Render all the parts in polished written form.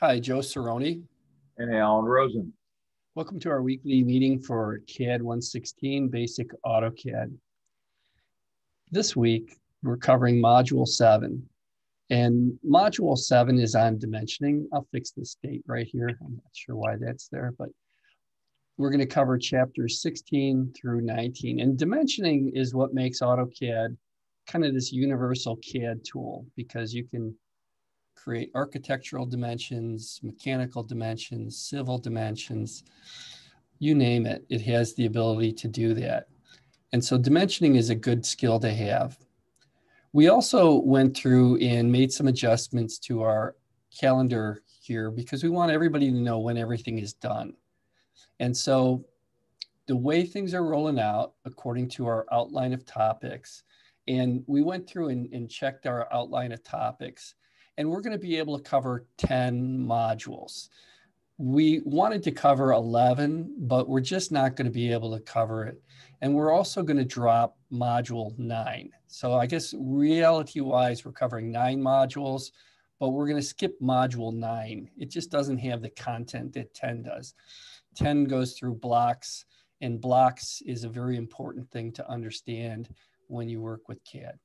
Hi, Joe Cerrone. And Alan Rosen. Welcome to our weekly meeting for CAD 116 Basic AutoCAD. This week, we're covering Module 7. And Module 7 is on dimensioning. I'll fix this date right here. I'm not sure why that's there, but we're going to cover chapters 16 through 19. And dimensioning is what makes AutoCAD kind of this universal CAD tool, because you can create architectural dimensions, mechanical dimensions, civil dimensions, you name it. It has the ability to do that. And so dimensioning is a good skill to have. We also went through and made some adjustments to our calendar here because we want everybody to know when everything is done. And so the way things are rolling out according to our outline of topics, and we went through and checked our outline of topics, and we're going to be able to cover 10 modules. We wanted to cover 11, but we're just not going to be able to cover it. And we're also going to drop module 9. So I guess reality-wise, we're covering 9 modules, but we're going to skip module 9. It just doesn't have the content that 10 does. 10 goes through blocks, and blocks is a very important thing to understand when you work with CAD.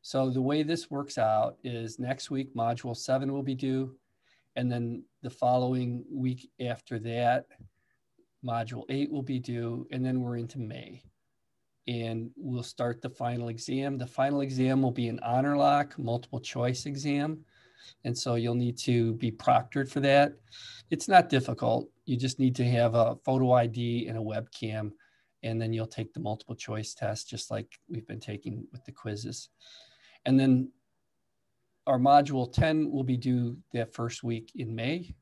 So the way this works out is next week, module 7 will be due. And then the following week after that, module 8 will be due. And then we're into May. And we'll start the final exam. The final exam will be an honor lock, multiple choice exam. And so you'll need to be proctored for that. It's not difficult. You just need to have a photo ID and a webcam. And then you'll take the multiple choice test, just like we've been taking with the quizzes. And then our module 10 will be due that first week in May.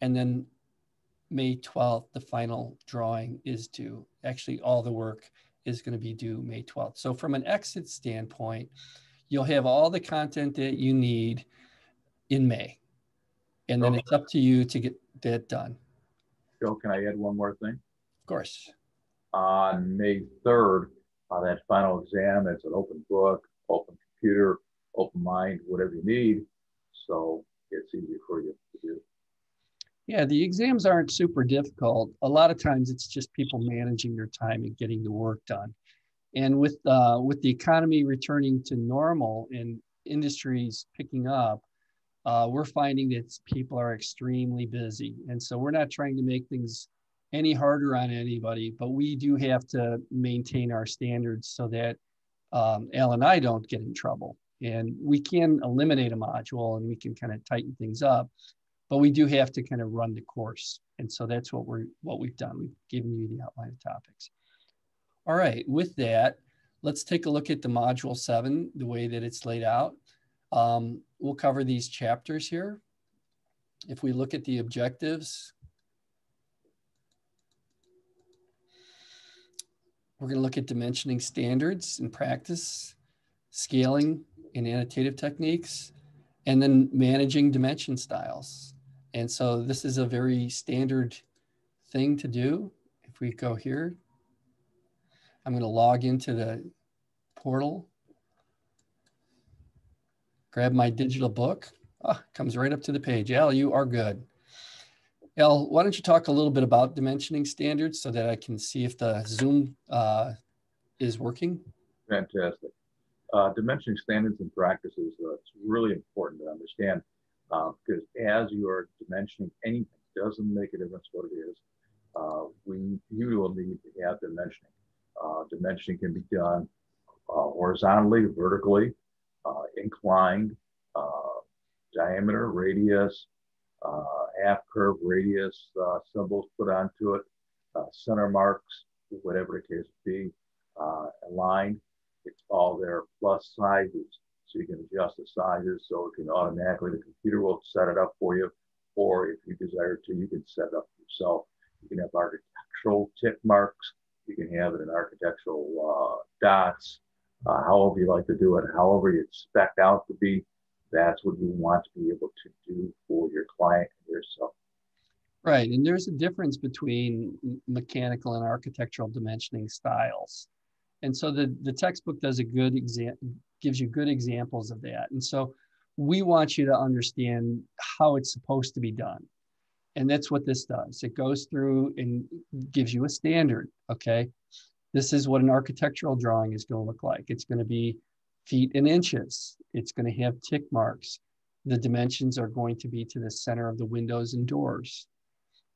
And then May 12th, the final drawing is due. Actually, all the work is going to be due May 12th. So from an exit standpoint, you'll have all the content that you need in May. And then it's up to you to get that done. Joe, can I add one more thing? Of course. On May 3rd, that final exam, it's an open book, open computer, open mind, whatever you need. So it's easy for you to do. Yeah, the exams aren't super difficult. A lot of times it's just people managing their time and getting the work done. And with the economy returning to normal and industries picking up, we're finding that people are extremely busy. And so we're not trying to make things any harder on anybody, but we do have to maintain our standards so that Al and I don't get in trouble. And we can eliminate a module and we can kind of tighten things up, but we do have to kind of run the course. And so that's what we've done. We've given you the outline of topics. All right, with that, let's take a look at the module 7, the way that it's laid out. We'll cover these chapters here. If we look at the objectives, we're going to look at dimensioning standards and practice, scaling and annotative techniques, and then managing dimension styles. And so this is a very standard thing to do. If we go here, I'm going to log into the portal, grab my digital book. Oh, comes right up to the page. Al, you are good. Al, why don't you talk a little bit about dimensioning standards so that I can see if the Zoom is working? Fantastic. Dimensioning standards and practices, it's really important to understand because as you are dimensioning anything, it doesn't make a difference what it is. You will need to have dimensioning. Dimensioning can be done horizontally, vertically, inclined, diameter, radius, half curve, radius, symbols put onto it, center marks, whatever the case be, aligned. It's all there, plus sizes. So you can adjust the sizes so it can automatically, the computer will set it up for you. Or if you desire to, you can set it up yourself. You can have architectural tick marks. You can have it in architectural dots, however you like to do it, however you expect out to be. That's what you want to be able to do for your client and yourself. Right, and there's a difference between mechanical and architectural dimensioning styles. And so the textbook does a good gives you good examples of that. And so we want you to understand how it's supposed to be done. And that's what this does. It goes through and gives you a standard, okay? This is what an architectural drawing is going to look like. It's going to be feet and inches. It's going to have tick marks. The dimensions are going to be to the center of the windows and doors.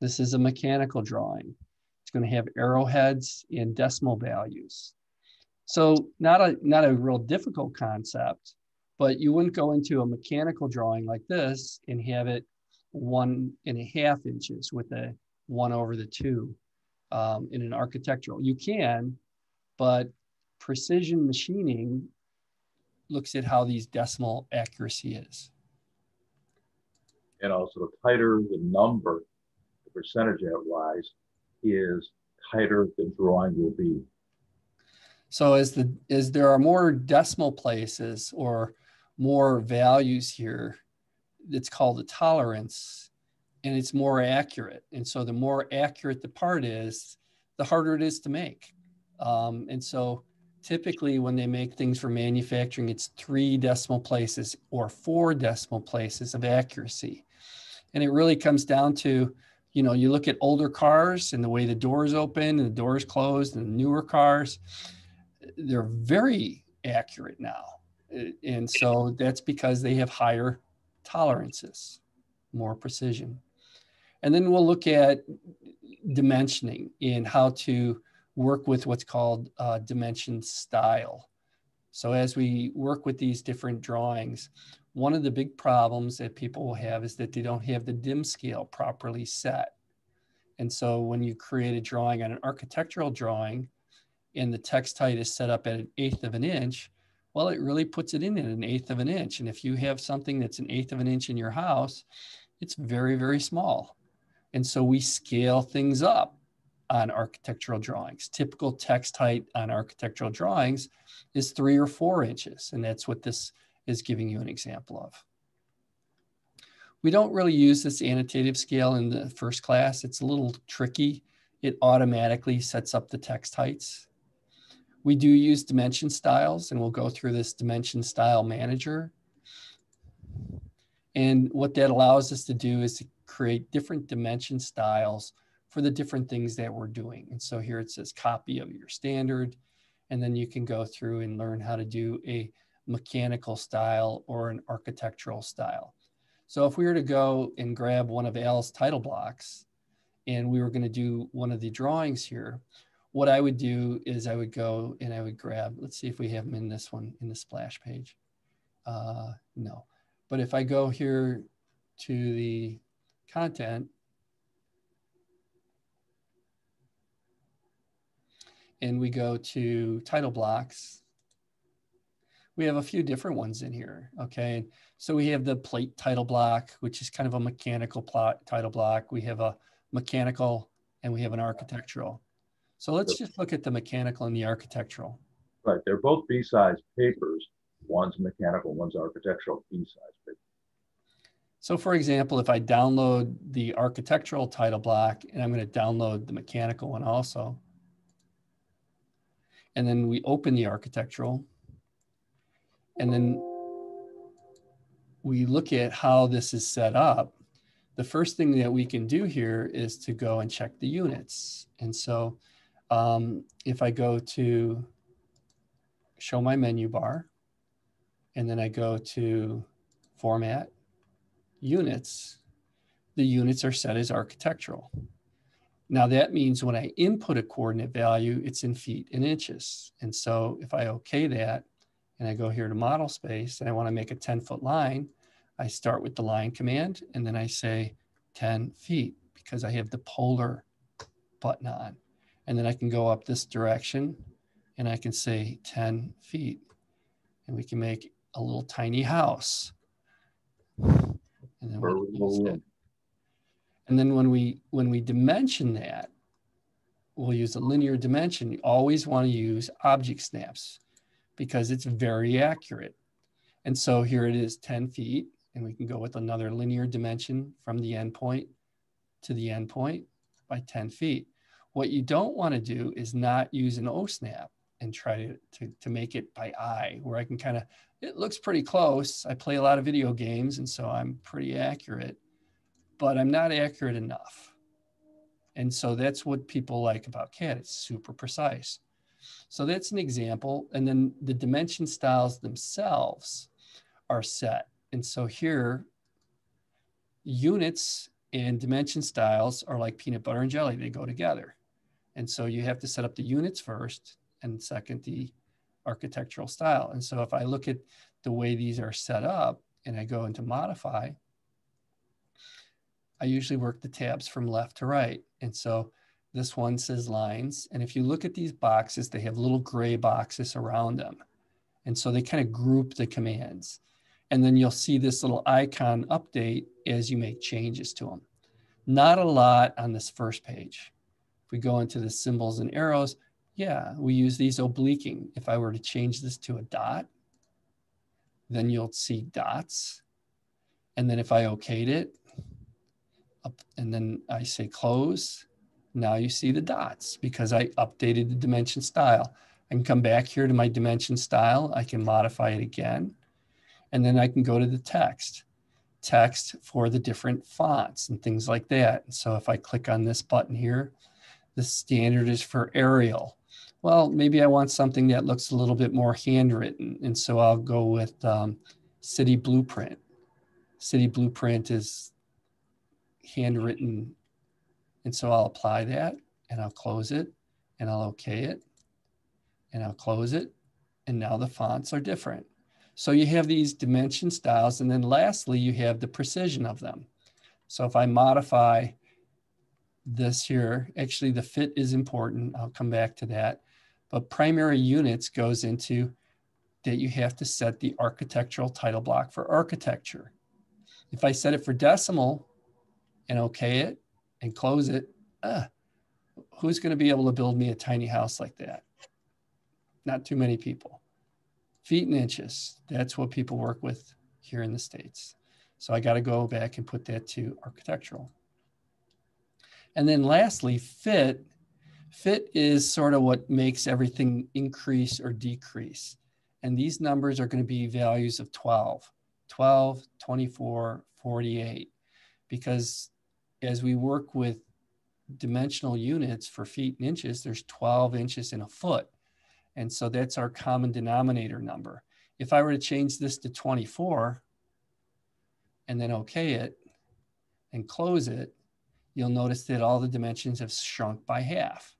This is a mechanical drawing. It's going to have arrowheads and decimal values. So not a real difficult concept, but you wouldn't go into a mechanical drawing like this and have it 1.5 inches with a 1/2 in an architectural. You can, but precision machining looks at how these decimal accuracy is. And also, the tighter the number, the percentage wise, is tighter the drawing will be. So as there are more decimal places or more values here, it's called a tolerance, and it's more accurate. And so the more accurate the part is, the harder it is to make. And so typically when they make things for manufacturing, it's 3 decimal places or 4 decimal places of accuracy. And it really comes down to, you know, you look at older cars and the way the doors open and the doors closed, and newer cars, they're very accurate now. And so that's because they have higher tolerances, more precision. And then we'll look at dimensioning and how to work with what's called dimension style. So as we work with these different drawings, one of the big problems that people will have is that they don't have the dim scale properly set. And so when you create a drawing on an architectural drawing and the text height is set up at 1/8 of an inch, well, it really puts it in at 1/8 of an inch. And if you have something that's 1/8 of an inch in your house, it's very, very small. And so we scale things up on architectural drawings. Typical text height on architectural drawings is 3 or 4 inches. And that's what this is giving you an example of. We don't really use this annotative scale in the first class. It's a little tricky. It automatically sets up the text heights. We do use dimension styles, and we'll go through this dimension style manager. And what that allows us to do is to create different dimension styles for the different things that we're doing. And so here it says copy of your standard, and then you can go through and learn how to do a mechanical style or an architectural style. So if we were to go and grab one of Al's title blocks and we were going to do one of the drawings here, what I would do is I would go and I would grab, let's see if we have them in this one, in the splash page. No, but if I go here to the content and we go to title blocks, we have a few different ones in here, okay? So we have the plate title block, which is kind of a mechanical title block. We have a mechanical and we have an architectural. So let's just look at the mechanical and the architectural. Right, they're both B-size papers. One's mechanical, one's architectural, B-size paper. So for example, if I download the architectural title block, and I'm going to download the mechanical one also, and then we open the architectural, and then we look at how this is set up, the first thing that we can do here is to go and check the units. And so if I go to show my menu bar, and then I go to format, units, the units are set as architectural. Now that means when I input a coordinate value, it's in feet and inches. And so if I okay that, and I go here to model space, and I want to make a 10-foot line, I start with the line command, and then I say 10 feet because I have the polar button on. And then I can go up this direction and I can say 10 feet. And we can make a little tiny house. And then, when we dimension that, we'll use a linear dimension. You always want to use object snaps because it's very accurate. And so here it is 10 feet, and we can go with another linear dimension from the endpoint to the endpoint by 10 feet. What you don't want to do is not use an O snap and try to make it by eye, where I can kind of it looks pretty close. I play a lot of video games, and so I'm pretty accurate, but I'm not accurate enough. And so that's what people like about CAD. It's super precise. So that's an example. And then the dimension styles themselves are set. And so here, units and dimension styles are like peanut butter and jelly. They go together. And so you have to set up the units first, and second, the architectural style. And so if I look at the way these are set up and I go into modify, I usually work the tabs from left to right. And so this one says lines. And if you look at these boxes, they have little gray boxes around them. And so they kind of group the commands. And then you'll see this little icon update as you make changes to them. Not a lot on this first page. If we go into the symbols and arrows, yeah, we use these obliquing. If I were to change this to a dot, then you'll see dots. And then if I okayed it, and then I say close, now you see the dots because I updated the dimension style. I can come back here to my dimension style. I can modify it again. And then I can go to the text for the different fonts and things like that. And so if I click on this button here, the standard is for Arial. Well, maybe I want something that looks a little bit more handwritten. And so I'll go with City Blueprint. City Blueprint is handwritten. And so I'll apply that and I'll close it and I'll okay it and I'll close it. And now the fonts are different. So you have these dimension styles. And then lastly, you have the precision of them. So if I modify this here, actually the fit is important. I'll come back to that. But primary units goes into that you have to set the architectural title block for architecture. If I set it for decimal and okay it and close it, who's going to be able to build me a tiny house like that? Not too many people. Feet and inches, that's what people work with here in the States. So I got to go back and put that to architectural. And then lastly, fit. Fit is sort of what makes everything increase or decrease. And these numbers are going to be values of 12, 24, 48. Because as we work with dimensional units for feet and inches, there's 12 inches in a foot. And so that's our common denominator number. If I were to change this to 24 and then okay it and close it, you'll notice that all the dimensions have shrunk by half.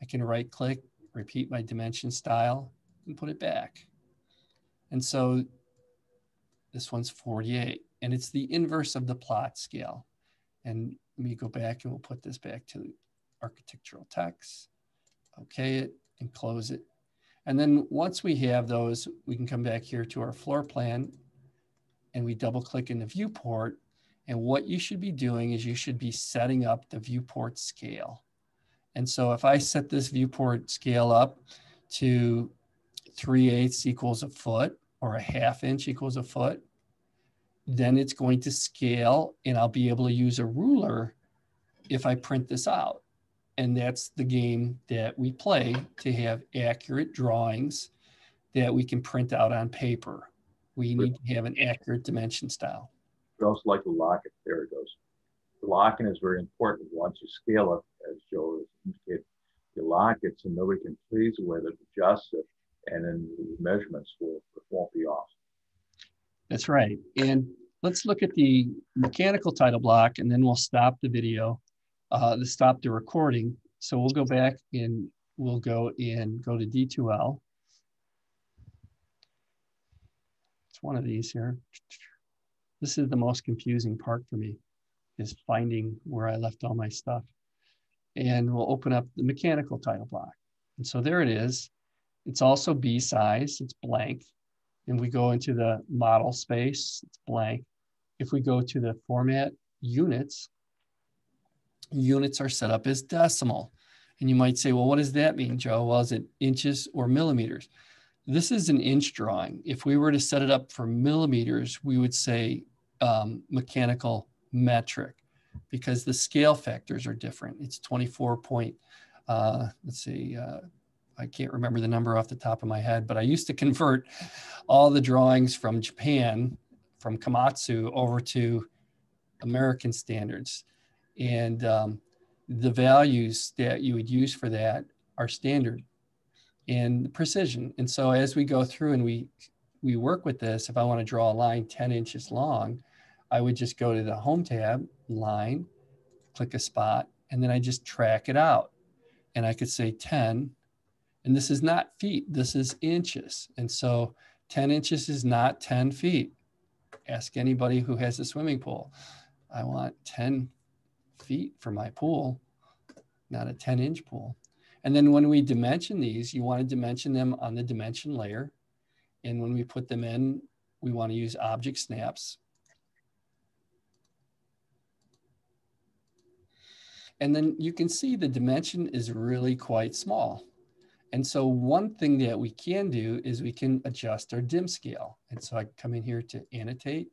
I can right click, repeat my dimension style and put it back. And so this one's 48 and it's the inverse of the plot scale. And let me go back and we'll put this back to architectural text, okay it and close it. And then once we have those, we can come back here to our floor plan and we double click in the viewport. And what you should be doing is you should be setting up the viewport scale. And so if I set this viewport scale up to 3/8 equals a foot or a 1/2 inch equals a foot, then it's going to scale and I'll be able to use a ruler if I print this out. And that's the game that we play to have accurate drawings that we can print out on paper. We need to have an accurate dimension style. We also like to lock it. There it goes. The locking is very important. Once you scale it, as Joe has indicated, you lock it so nobody can please with it, adjust it, and then the measurements won't be off. That's right. And let's look at the mechanical title block and then we'll stop the video. Stop the recording. So we'll go back and we'll go to D2L. It's one of these here. This is the most confusing part for me, is finding where I left all my stuff. And we'll open up the mechanical title block. And so there it is. It's also B size, it's blank. And we go into the model space, it's blank. If we go to the format units, units are set up as decimal. And you might say, well, what does that mean, Joe? Well, is it inches or millimeters? This is an inch drawing. If we were to set it up for millimeters, we would say mechanical metric because the scale factors are different. It's 24 point, let's see, I can't remember the number off the top of my head, but I used to convert all the drawings from Japan, from Komatsu, over to American standards. And the values that you would use for that are standard and precision. And so as we go through and we work with this, if I want to draw a line 10 inches long, I would just go to the home tab, line, click a spot, and then I just track it out. And I could say 10, and this is not feet, this is inches. And so 10 inches is not 10 feet. Ask anybody who has a swimming pool. I want 10 feet for my pool, not a 10-inch pool. And then when we dimension these, you want to dimension them on the dimension layer. And when we put them in, we want to use object snaps. And then you can see the dimension is really quite small. And so one thing that we can do is we can adjust our dim scale. And so I can come in here to annotate,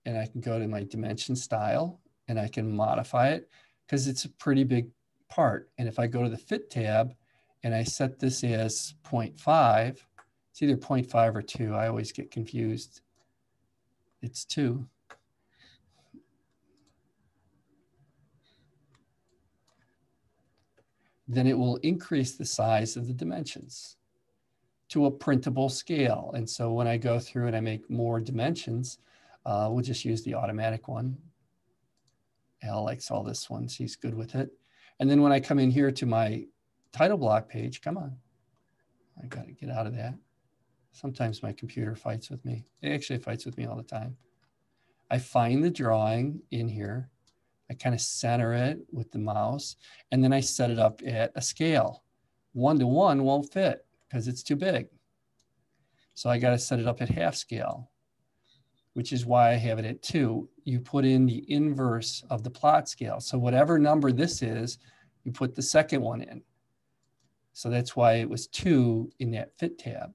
and I can go to my dimension style, and I can modify it because it's a pretty big part. And if I go to the fit tab and I set this as 0.5, it's either 0.5 or 2. I always get confused. It's 2. Then it will increase the size of the dimensions to a printable scale. And so when I go through and I make more dimensions, we'll just use the automatic one. Al likes all this one, so he's good with it. And then when I come in here to my title block page, come on, I gotta get out of that. Sometimes my computer fights with me. It actually fights with me all the time. I find the drawing in here. I kind of center it with the mouse, and then I set it up at a scale. 1:1 won't fit because it's too big. So I got to set it up at half scale, which is why I have it at 2. You put in the inverse of the plot scale. So whatever number this is, you put the second one in. So that's why it was 2 in that fit tab.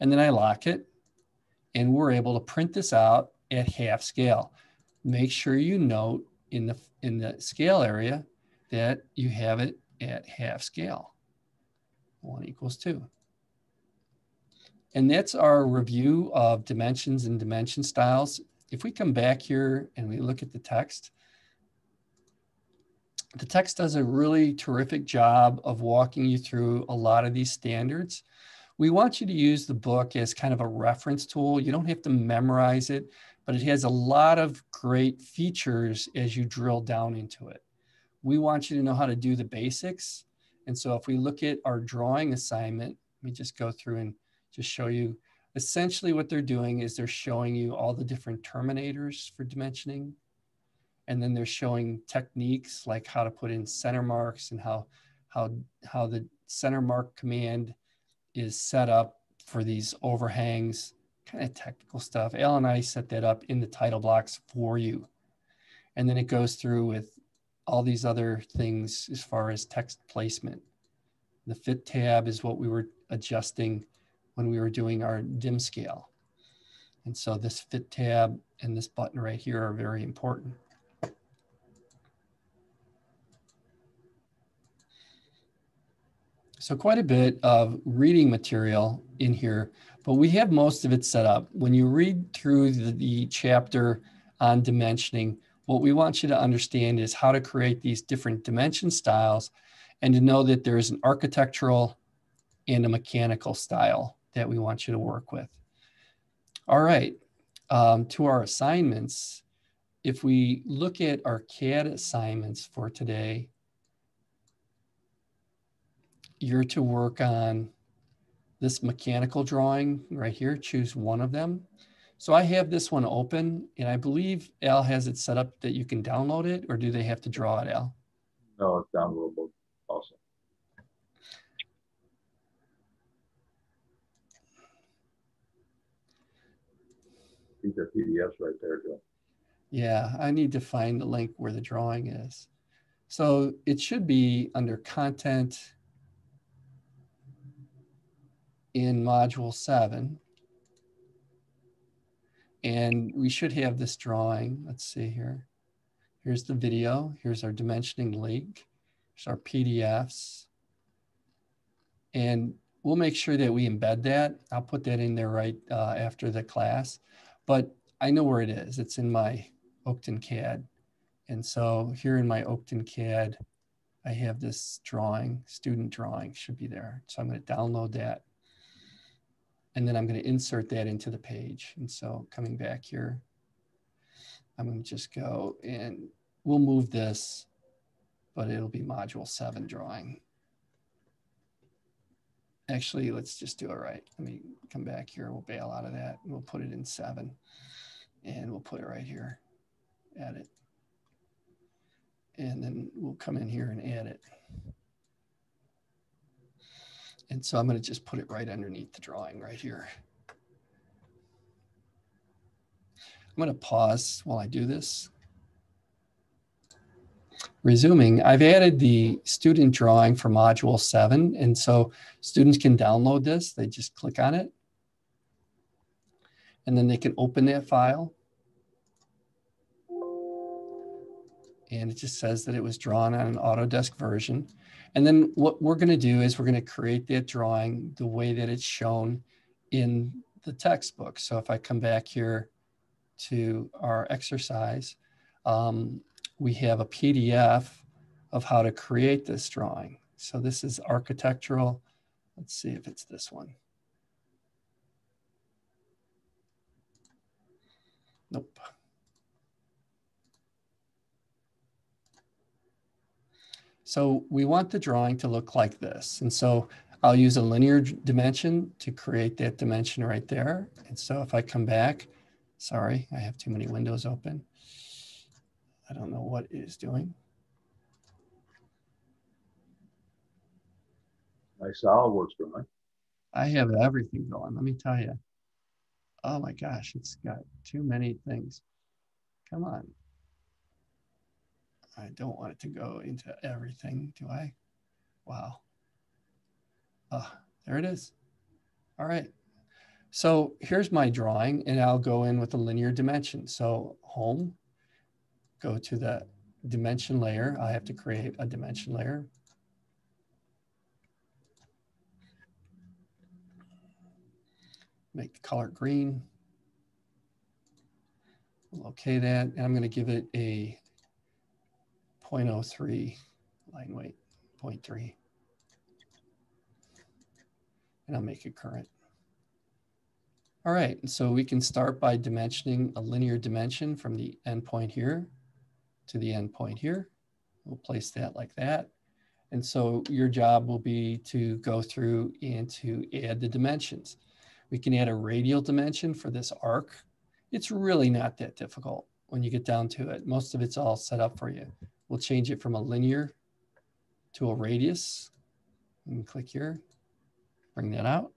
And then I lock it, and we're able to print this out at half scale. Make sure you note in the scale area that you have it at half scale. 1 = 2. And that's our review of dimensions and dimension styles. If we come back here and we look at the text does a really terrific job of walking you through a lot of these standards. We want you to use the book as kind of a reference tool. You don't have to memorize it, but it has a lot of great features as you drill down into it. We want you to know how to do the basics. And so if we look at our drawing assignment, let me just go through and just show you. Essentially what they're doing is they're showing you all the different terminators for dimensioning. And then they're showing techniques like how to put in center marks and how the center mark command is set up for these overhangs, kind of technical stuff. Al and I set that up in the title blocks for you. And then it goes through with all these other things as far as text placement. The fit tab is what we were adjusting when we were doing our dim scale. And so this fit tab and this button right here are very important. So quite a bit of reading material in here, but we have most of it set up. When you read through the chapter on dimensioning, what we want you to understand is how to create these different dimension styles and to know that there is an architectural and a mechanical style that we want you to work with. All right, to our assignments. If we look at our CAD assignments for today, you're to work on this mechanical drawing right here. Choose one of them. So I have this one open, and I believe Al has it set up that you can download it, or do they have to draw it, Al? No, it's downloadable also. These are PDFs right there, Joe. Yeah, I need to find the link where the drawing is. So it should be under content in module 7. And we should have this drawing. Let's see here. Here's the video. Here's our dimensioning link. Here's our PDFs. And we'll make sure that we embed that. I'll put that in there right after the class, but I know where it is. It's in my Oakton CAD. And so here in my Oakton CAD, I have this drawing, student drawing should be there. So I'm going to download that. And then I'm going to insert that into the page. And so coming back here, I'm going to just go and we'll move this, but it'll be module 7 drawing. Actually, let's just do it right. Let me come back here. We'll bail out of that. And we'll put it in 7. And we'll put it right here. Add it. And then we'll come in here and add it. And so I'm going to just put it right underneath the drawing right here. I'm going to pause while I do this. Resuming, I've added the student drawing for module 7. And so students can download this. They just click on it. And then they can open that file. And it just says that it was drawn on an Autodesk version. And then what we're going to do is we're going to create that drawing the way that it's shown in the textbook. So if I come back here to our exercise, we have a PDF of how to create this drawing. So this is architectural. Let's see if it's this one. Nope. So we want the drawing to look like this. And so I'll use a linear dimension to create that dimension right there. And so if I come back, sorry, I have too many windows open. I don't know what it is doing. Nice SolidWorks drawing. I have everything going, let me tell you. Oh my gosh, it's got too many things. Come on. I don't want it to go into everything, do I? Wow. There it is. All right. So here's my drawing, and I'll go in with a linear dimension. So home, go to the dimension layer. I have to create a dimension layer. Make the color green. We'll okay that, and I'm going to give it a 0.03 line weight, 0.3. And I'll make it current. All right, so we can start by dimensioning a linear dimension from the endpoint here to the endpoint here. We'll place that like that. And so your job will be to go through and to add the dimensions. We can add a radial dimension for this arc. It's really not that difficult when you get down to it. Most of it's all set up for you. We'll change it from a linear to a radius. And click here, bring that out.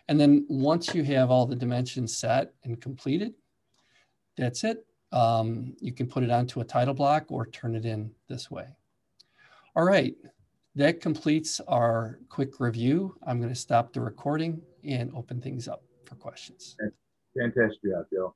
And then once you have all the dimensions set and completed, that's it. You can put it onto a title block or turn it in this way. All right, that completes our quick review. I'm going to stop the recording and open things up for questions. Fantastic job, Joe.